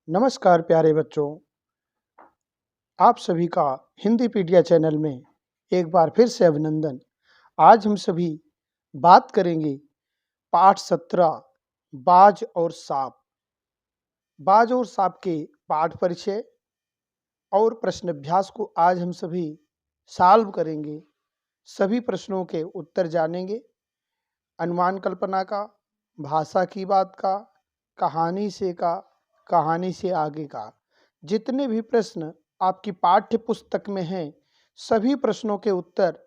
नमस्कार प्यारे बच्चों, आप सभी का हिंदीपीडिया चैनल में एक बार फिर से अभिनंदन। आज हम सभी बात करेंगे पाठ 17 बाज और सांप। बाज और सांप के पाठ परिचय और प्रश्न अभ्यास को आज हम सभी सॉल्व करेंगे। सभी प्रश्नों के उत्तर जानेंगे। अनुमान कल्पना का, भाषा की बात का, कहानी से आगे का, जितने भी प्रश्न आपकी पाठ्य पुस्तक में हैं, सभी प्रश्नों के उत्तर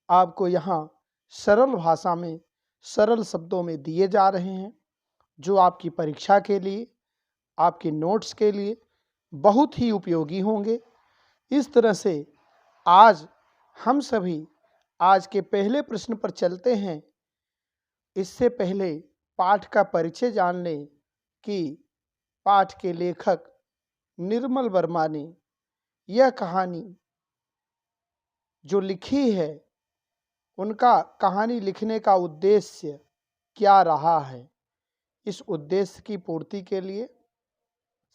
आपको यहाँ सरल भाषा में, सरल शब्दों में दिए जा रहे हैं, जो आपकी परीक्षा के लिए, आपके नोट्स के लिए बहुत ही उपयोगी होंगे। इस तरह से आज हम सभी आज के पहले प्रश्न पर चलते हैं। इससे पहले पाठ का परिचय जान लें कि पाठ के लेखक निर्मल वर्मा ने यह कहानी जो लिखी है, उनका कहानी लिखने का उद्देश्य क्या रहा है। इस उद्देश्य की पूर्ति के लिए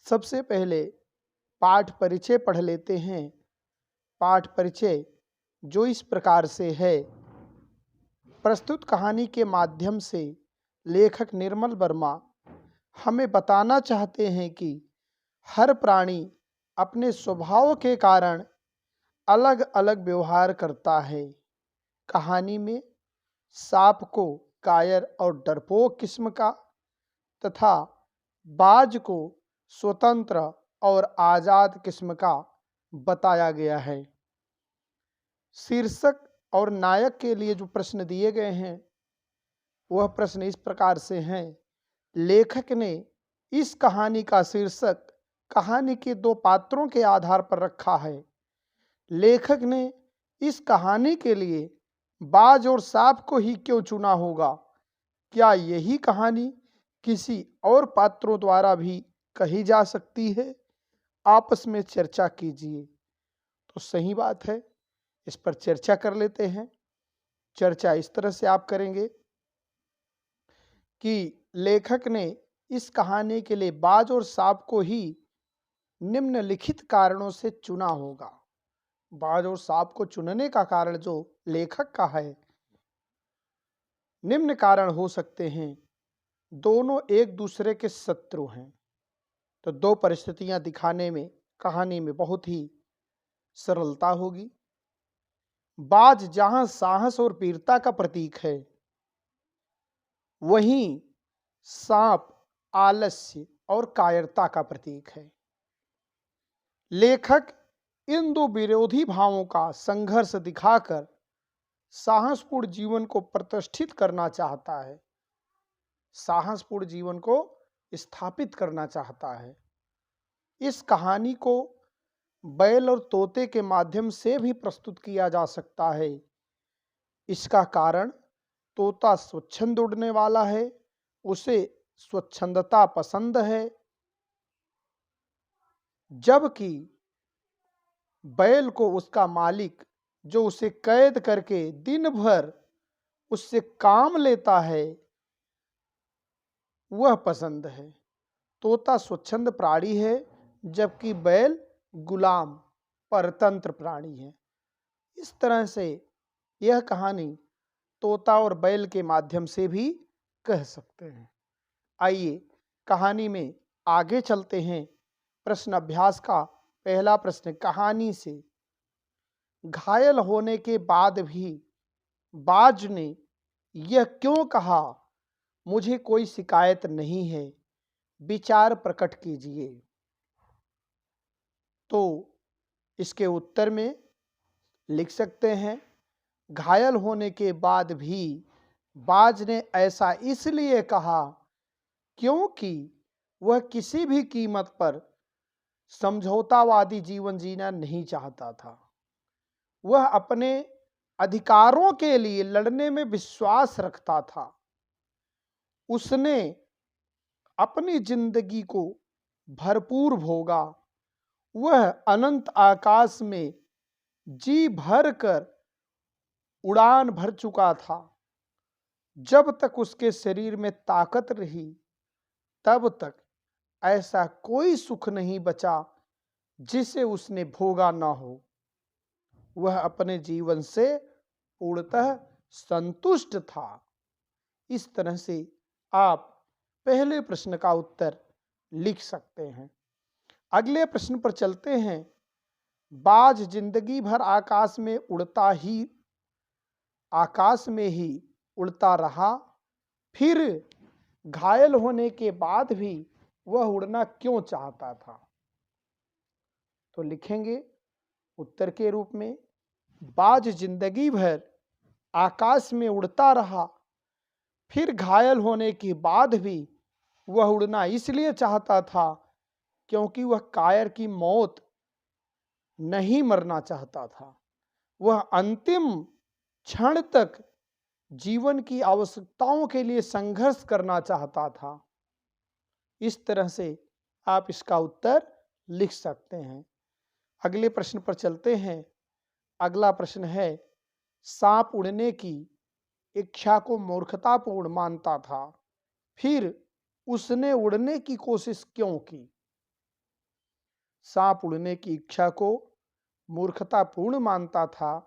सबसे पहले पाठ परिचय पढ़ लेते हैं। पाठ परिचय जो इस प्रकार से है। प्रस्तुत कहानी के माध्यम से लेखक निर्मल वर्मा हमें बताना चाहते हैं कि हर प्राणी अपने स्वभाव के कारण अलग अलग व्यवहार करता है। कहानी में सांप को कायर और डरपोक किस्म का तथा बाज को स्वतंत्र और आजाद किस्म का बताया गया है। शीर्षक और नायक के लिए जो प्रश्न दिए गए हैं, वह प्रश्न इस प्रकार से हैं। लेखक ने इस कहानी का शीर्षक कहानी के दो पात्रों के आधार पर रखा है। लेखक ने इस कहानी के लिए बाज और सांप को ही क्यों चुना होगा? क्या यही कहानी किसी और पात्रों द्वारा भी कही जा सकती है? आपस में चर्चा कीजिए। तो सही बात है, इस पर चर्चा कर लेते हैं। चर्चा इस तरह से आप करेंगे कि लेखक ने इस कहानी के लिए बाज और सांप को ही निम्नलिखित कारणों से चुना होगा। बाज और सांप को चुनने का कारण जो लेखक का है, निम्न कारण हो सकते हैं। दोनों एक दूसरे के शत्रु हैं, तो दो परिस्थितियां दिखाने में कहानी में बहुत ही सरलता होगी। बाज जहां साहस और वीरता का प्रतीक है, वहीं सांप आलस्य और कायरता का प्रतीक है। लेखक इन दो विरोधी भावों का संघर्ष दिखाकर साहसपूर्ण जीवन को प्रतिष्ठित करना चाहता है, साहसपूर्ण जीवन को स्थापित करना चाहता है। इस कहानी को बैल और तोते के माध्यम से भी प्रस्तुत किया जा सकता है। इसका कारण तोता स्वच्छंद उड़ने वाला है, उसे स्वच्छंदता पसंद है, जबकि बैल को उसका मालिक जो उसे कैद करके दिन भर उससे काम लेता है, वह पसंद है। तोता स्वच्छंद प्राणी है, जबकि बैल गुलाम परतंत्र प्राणी है। इस तरह से यह कहानी तोता और बैल के माध्यम से भी कह सकते हैं। आइए कहानी में आगे चलते हैं। प्रश्न अभ्यास का पहला प्रश्न, कहानी से घायल होने के बाद भी बाज ने यह क्यों कहा, मुझे कोई शिकायत नहीं है, विचार प्रकट कीजिए। तो इसके उत्तर में लिख सकते हैं, घायल होने के बाद भी बाज ने ऐसा इसलिए कहा क्योंकि वह किसी भी कीमत पर समझौतावादी जीवन जीना नहीं चाहता था। वह अपने अधिकारों के लिए लड़ने में विश्वास रखता था। उसने अपनी जिंदगी को भरपूर भोगा। वह अनंत आकाश में जी भर कर उड़ान भर चुका था। जब तक उसके शरीर में ताकत रही, तब तक ऐसा कोई सुख नहीं बचा जिसे उसने भोगा ना हो। वह अपने जीवन से पूर्णतः संतुष्ट था। इस तरह से आप पहले प्रश्न का उत्तर लिख सकते हैं। अगले प्रश्न पर चलते हैं। बाज जिंदगी भर आकाश में ही उड़ता रहा, फिर घायल होने के बाद भी वह उड़ना क्यों चाहता था? तो लिखेंगे उत्तर के रूप में, बाज जिंदगी भर आकाश में उड़ता रहा, फिर घायल होने के बाद भी वह उड़ना इसलिए चाहता था क्योंकि वह कायर की मौत नहीं मरना चाहता था। वह अंतिम क्षण तक जीवन की आवश्यकताओं के लिए संघर्ष करना चाहता था। इस तरह से आप इसका उत्तर लिख सकते हैं। अगले प्रश्न पर चलते हैं। अगला प्रश्न है, सांप उड़ने की इच्छा को मूर्खतापूर्ण मानता था, फिर उसने उड़ने की कोशिश क्यों की? सांप उड़ने की इच्छा को मूर्खतापूर्ण मानता था,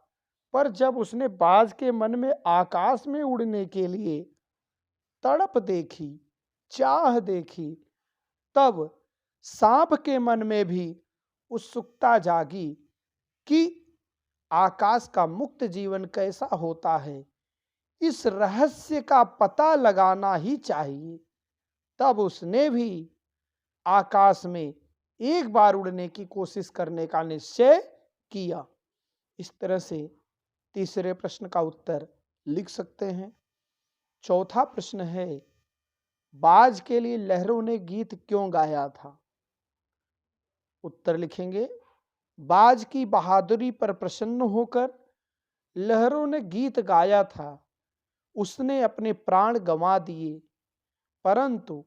पर जब उसने बाज के मन में आकाश में उड़ने के लिए तड़प देखी, चाह देखी, तब सांप के मन में भी उत्सुकता जागी कि आकाश का मुक्त जीवन कैसा होता है, इस रहस्य का पता लगाना ही चाहिए। तब उसने भी आकाश में एक बार उड़ने की कोशिश करने का निश्चय किया। इस तरह से तीसरे प्रश्न का उत्तर लिख सकते हैं। चौथा प्रश्न है, बाज के लिए लहरों ने गीत क्यों गाया था? उत्तर लिखेंगे, बाज की बहादुरी पर प्रसन्न होकर लहरों ने गीत गाया था। उसने अपने प्राण गंवा दिए, परंतु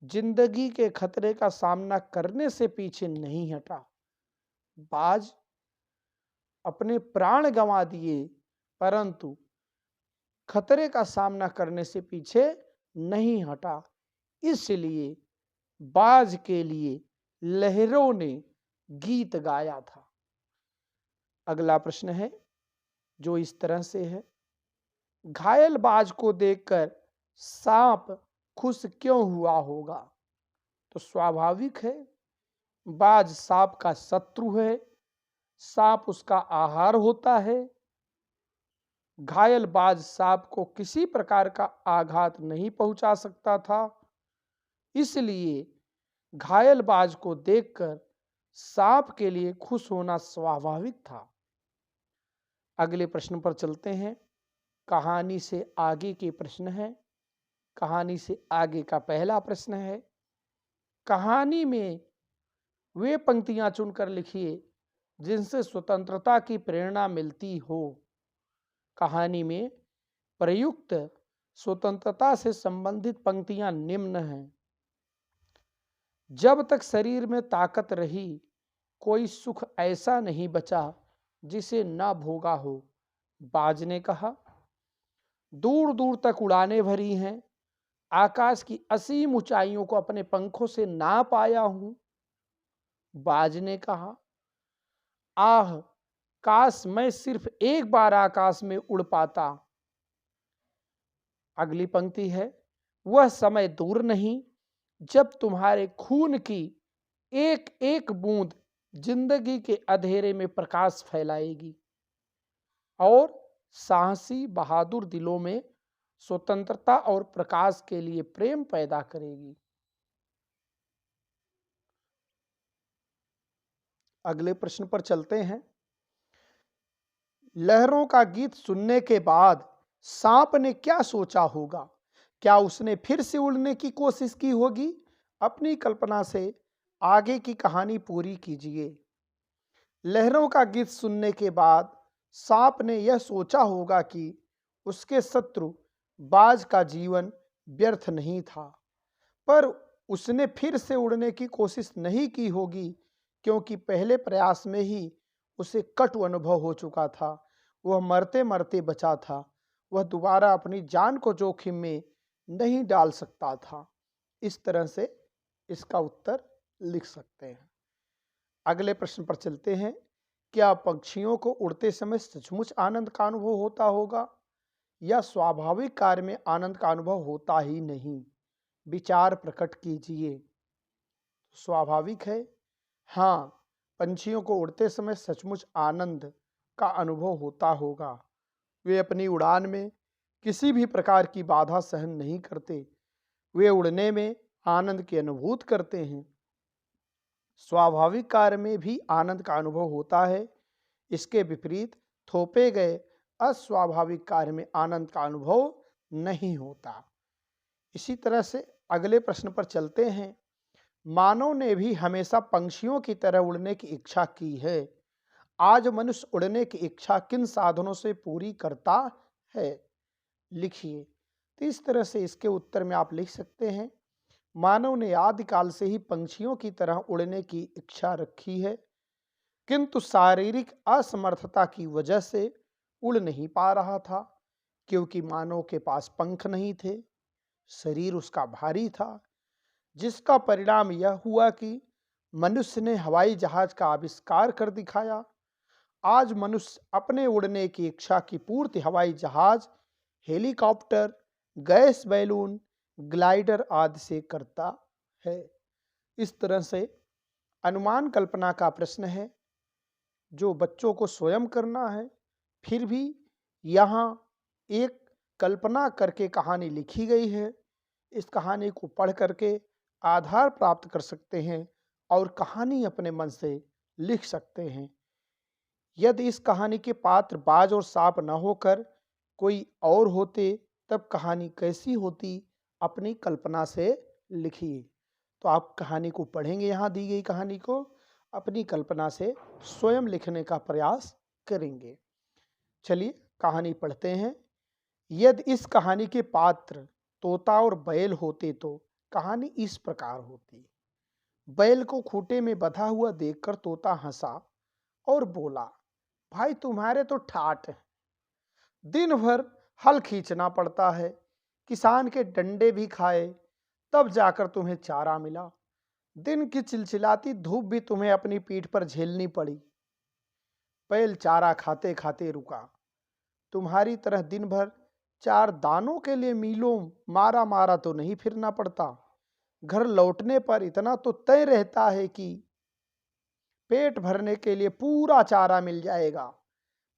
जिंदगी के खतरे का सामना करने से पीछे नहीं हटा। बाज अपने प्राण गंवा दिए, परंतु खतरे का सामना करने से पीछे नहीं हटा। इसलिए बाज के लिए लहरों ने गीत गाया था। अगला प्रश्न है जो इस तरह से है, घायल बाज को देखकर सांप खुश क्यों हुआ होगा? तो स्वाभाविक है, बाज सांप का शत्रु है, सांप उसका आहार होता है। घायल बाज सांप को किसी प्रकार का आघात नहीं पहुंचा सकता था, इसलिए घायल बाज को देखकर सांप के लिए खुश होना स्वाभाविक था। अगले प्रश्न पर चलते हैं। कहानी से आगे के प्रश्न है। कहानी से आगे का पहला प्रश्न है, कहानी में वे पंक्तियां चुनकर लिखिए जिनसे स्वतंत्रता की प्रेरणा मिलती हो। कहानी में प्रयुक्त स्वतंत्रता से संबंधित पंक्तियां निम्न हैं। जब तक शरीर में ताकत रही, कोई सुख ऐसा नहीं बचा जिसे ना भोगा हो। बाज ने कहा, दूर दूर तक उड़ानें भरी हैं, आकाश की असीम ऊंचाइयों को अपने पंखों से ना पाया हूं। बाज ने कहा, आह काश मैं सिर्फ एक बार आकाश में उड़ पाता। अगली पंक्ति है, वह समय दूर नहीं जब तुम्हारे खून की एक एक बूंद जिंदगी के अंधेरे में प्रकाश फैलाएगी और साहसी बहादुर दिलों में स्वतंत्रता और प्रकाश के लिए प्रेम पैदा करेगी। अगले प्रश्न पर चलते हैं। लहरों का गीत सुनने के बाद सांप ने क्या सोचा होगा? क्या उसने फिर से उड़ने की कोशिश की होगी? अपनी कल्पना से आगे की कहानी पूरी कीजिए। लहरों का गीत सुनने के बाद सांप ने यह सोचा होगा कि उसके शत्रु बाज का जीवन व्यर्थ नहीं था, पर उसने फिर से उड़ने की कोशिश नहीं की होगी क्योंकि पहले प्रयास में ही उसे कटु अनुभव हो चुका था। वह मरते मरते बचा था। वह दोबारा अपनी जान को जोखिम में नहीं डाल सकता था। इस तरह से इसका उत्तर लिख सकते हैं। अगले प्रश्न पर चलते हैं। क्या पक्षियों को उड़ते समय सचमुच आनंद का अनुभव होता होगा या स्वाभाविक कार्य में आनंद का अनुभव होता ही नहीं? विचार प्रकट कीजिए। स्वाभाविक है। हाँ, पंछियों को उड़ते समय सचमुच आनंद का अनुभव होता होगा। वे अपनी उड़ान में किसी भी प्रकार की बाधा सहन नहीं करते। वे उड़ने में आनंद की अनुभूति करते हैं। स्वाभाविक कार्य में भी आनंद का अनुभव होता है। इसके विपरीत थोपे गए अस्वाभाविक कार्य में आनंद का अनुभव नहीं होता। इसी तरह से अगले प्रश्न पर चलते हैं। मानव ने भी हमेशा पंछियों की तरह उड़ने की इच्छा की है। आज मनुष्य उड़ने की इच्छा किन साधनों से पूरी करता है? लिखिए। तो इस तरह से इसके उत्तर में आप लिख सकते हैं। मानव ने आदिकाल से ही पंछियों की तरह उड़ने की इच्छा रखी है, किंतु शारीरिक असमर्थता की वजह से उड़ नहीं पा रहा था, क्योंकि मानव के पास पंख नहीं थे, शरीर उसका भारी था, जिसका परिणाम यह हुआ कि मनुष्य ने हवाई जहाज का आविष्कार कर दिखाया। आज मनुष्य अपने उड़ने की इच्छा की पूर्ति हवाई जहाज, हेलीकॉप्टर, गैस बैलून, ग्लाइडर आदि से करता है। इस तरह से अनुमान कल्पना का प्रश्न है, जो बच्चों को स्वयं करना है। फिर भी यहाँ एक कल्पना करके कहानी लिखी गई है। इस कहानी को पढ़ करके आधार प्राप्त कर सकते हैं और कहानी अपने मन से लिख सकते हैं। यदि इस कहानी के पात्र बाज और सांप न होकर कोई और होते, तब कहानी कैसी होती, अपनी कल्पना से लिखिए। तो आप कहानी को पढ़ेंगे, यहाँ दी गई कहानी को अपनी कल्पना से स्वयं लिखने का प्रयास करेंगे। चलिए कहानी पढ़ते हैं। यदि इस कहानी के पात्र तोता और बैल होते तो कहानी इस प्रकार होती। बैल को खूंटे में बंधा हुआ देखकर तोता हंसा और बोला, भाई तुम्हारे तो ठाठ है, दिन भर हल खींचना पड़ता है, किसान के डंडे भी खाए तब जाकर तुम्हें चारा मिला, दिन की चिलचिलाती धूप भी तुम्हें अपनी पीठ पर झेलनी पड़ी। बैल चारा खाते खाते रुका। तुम्हारी तरह दिन भर चार दानों के लिए मीलों मारा मारा तो नहीं फिरना पड़ता। घर लौटने पर इतना तो तय रहता है कि पेट भरने के लिए पूरा चारा मिल जाएगा।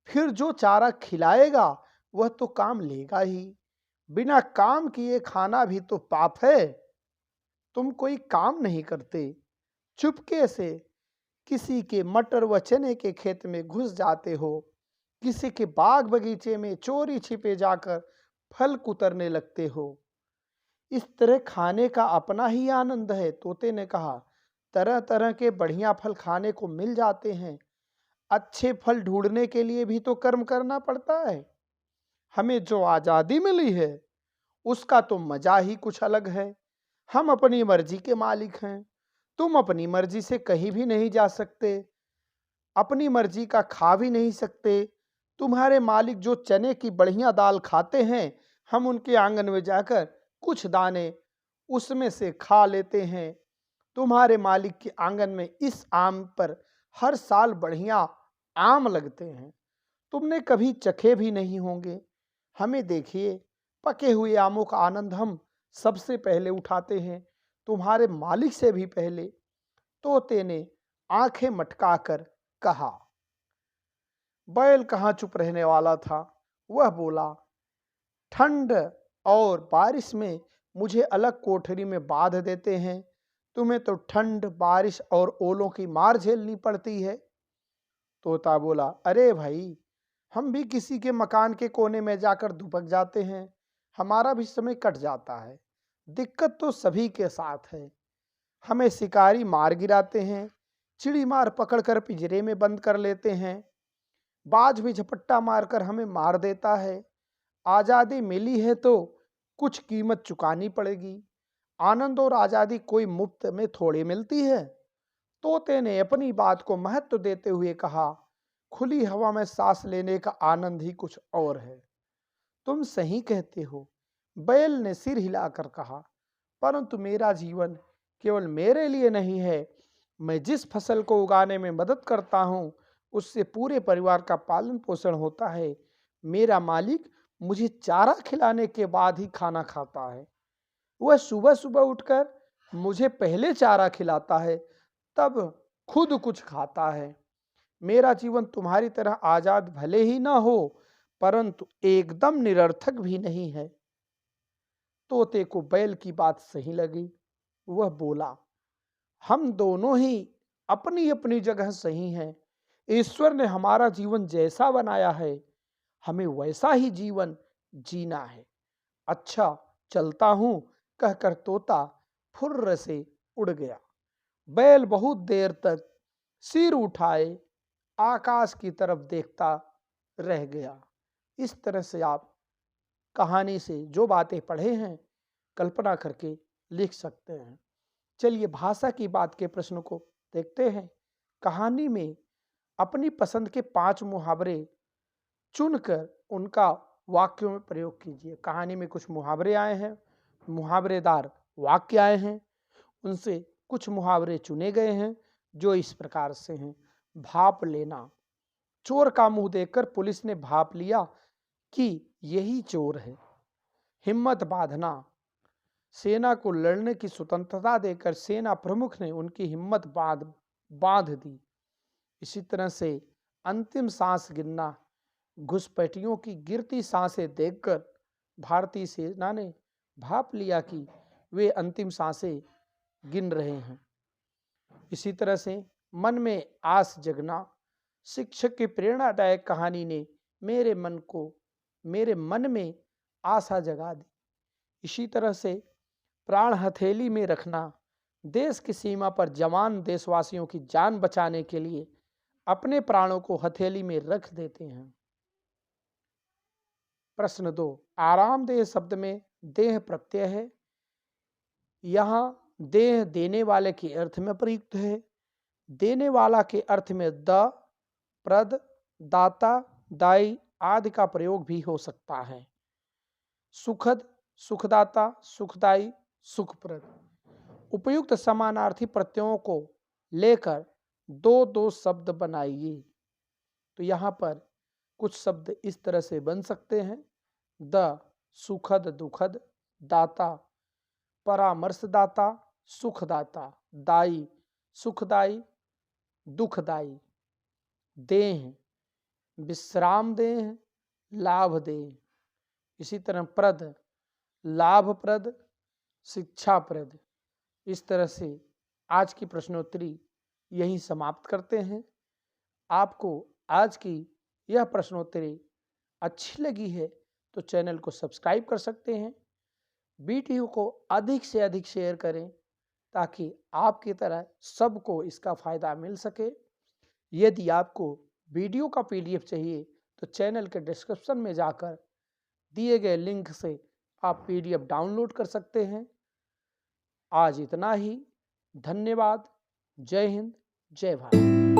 फिर जो चारा खिलाएगा वह तो काम लेगा ही। बिना काम किए खाना भी तो पाप है। तुम कोई काम नहीं करते, चुपके से किसी के मटर व चने के खेत में घुस जाते हो, किसी के बाग बगीचे में चोरी छिपे जाकर फल कुतरने लगते हो। इस तरह खाने का अपना ही आनंद है। तोते ने कहा, तरह तरह के बढ़िया फल खाने को मिल जाते हैं। अच्छे फल ढूंढने के लिए भी तो कर्म करना पड़ता है। हमें जो आजादी मिली है उसका तो मजा ही कुछ अलग है। हम अपनी मर्जी के मालिक हैं। तुम अपनी मर्जी से कहीं भी नहीं जा सकते, अपनी मर्जी का खा भी नहीं सकते। तुम्हारे मालिक जो चने की बढ़िया दाल खाते हैं, हम उनके आंगन में जाकर कुछ दाने उसमें से खा लेते हैं। तुम्हारे मालिक के आंगन में इस आम पर हर साल बढ़िया आम लगते हैं, तुमने कभी चखे भी नहीं होंगे। हमें देखिए, पके हुए आमों का आनंद हम सबसे पहले उठाते हैं, तुम्हारे मालिक से भी पहले। तोते ने आंखें मटकाकर कहा। बैल कहाँ चुप रहने वाला था, वह बोला, ठंड और बारिश में मुझे अलग कोठरी में बांध देते हैं। तुम्हें तो ठंड, बारिश और ओलों की मार झेलनी पड़ती है। तोता बोला, अरे भाई, हम भी किसी के मकान के कोने में जाकर दुबक जाते हैं, हमारा भी समय कट जाता है। दिक्कत तो सभी के साथ है। हमें शिकारी मार गिराते हैं, चिड़ी मार पकड़कर पिंजरे में बंद कर लेते हैं, बाज भी झपट्टा मारकर हमें मार देता है। आज़ादी मिली है तो कुछ कीमत चुकानी पड़ेगी। आनंद और आज़ादी कोई मुफ्त में थोड़ी मिलती है। तोते ने अपनी बात को महत्व देते हुए कहा, खुली हवा में सांस लेने का आनंद ही कुछ और है। तुम सही कहते हो, बैल ने सिर हिलाकर कहा, परंतु मेरा जीवन केवल मेरे लिए नहीं है, मैं जिस फसल को उगाने में मदद करता हूँ, उससे पूरे परिवार का पालन पोषण होता है। मेरा मालिक मुझे चारा खिलाने के बाद ही खाना खाता है। वह सुबह-सुबह उठकर मुझे पहले चारा खिलाता है, तब खुद कुछ खाता है। मेरा जीवन तुम्हारी तरह आज़ाद भले ही ना हो, परंतु एकदम निरर्थक भी नहीं है। तोते को बैल की बात सही लगी। वह बोला, हम दोनों ही अपनी-अपनी जगह सही हैं। ईश्वर ने हमारा जीवन जैसा बनाया है, हमें वैसा ही जीवन जीना है। अच्छा, चलता हूँ, कहकर तोता फुर्र से उड़ गया। बैल बहुत देर तक सिर उठाए आकाश की तरफ देखता रह गया। इस तरह से आप कहानी से जो बातें पढ़े हैं, कल्पना करके लिख सकते हैं। चलिए भाषा की बात के प्रश्न को देखते हैं। कहानी में अपनी पसंद के 5 मुहावरे चुनकर उनका वाक्यों में प्रयोग कीजिए। कहानी में कुछ मुहावरे आए हैं, मुहावरेदार वाक्य आए हैं, उनसे कुछ मुहावरे चुने गए हैं जो इस प्रकार से हैं। भाप लेना। चोर का मुंह देखकर पुलिस ने भाप लिया कि यही चोर है। हिम्मत बांधना। सेना को लड़ने की स्वतंत्रता देकर सेना प्रमुख ने उनकी हिम्मत बांध दी। इसी तरह से अंतिम सांस गिनना। घुसपैठियों की गिरती सांसें देखकर भारतीय सेना ने भाप लिया कि वे अंतिम सांसें गिन रहे हैं। इसी तरह से मन में आस जगना। शिक्षक की प्रेरणादायक कहानी ने मेरे मन में आशा जगा दी। इसी तरह से प्राण हथेली में रखना। देश की सीमा पर जवान देशवासियों की जान बचाने के लिए अपने प्राणों को हथेली में रख देते हैं। प्रश्न 2, आरामदेह शब्द में देह प्रत्यय है। यहाँ देह देने वाले के अर्थ में प्रयुक्त है। देने वाला के अर्थ में द, प्रद, दाता, दाई आदि का प्रयोग भी हो सकता है। सुखद, सुखदाता, सुखदाई, सुखप्रद। उपयुक्त समानार्थी प्रत्ययों को लेकर 2-2 शब्द बनाइए। तो यहाँ पर कुछ शब्द इस तरह से बन सकते हैं। द, सुखद, दुखद, दाता, परामर्शदाता, सुखदाता, दाई, सुखदाई, दुखदाई। देह, विश्राम देह, लाभ देह। इसी तरह प्रद, लाभप्रद, शिक्षाप्रद। इस तरह से आज की प्रश्नोत्तरी यही समाप्त करते हैं। आपको आज की यह प्रश्नोत्तरी अच्छी लगी है तो चैनल को सब्सक्राइब कर सकते हैं। वीडियो को अधिक से अधिक शेयर करें ताकि आपकी तरह सबको इसका फायदा मिल सके। यदि आपको वीडियो का PDF चाहिए तो चैनल के डिस्क्रिप्शन में जाकर दिए गए लिंक से आप PDF डाउनलोड कर सकते हैं। आज इतना ही। धन्यवाद। जय हिंद, जय भारत।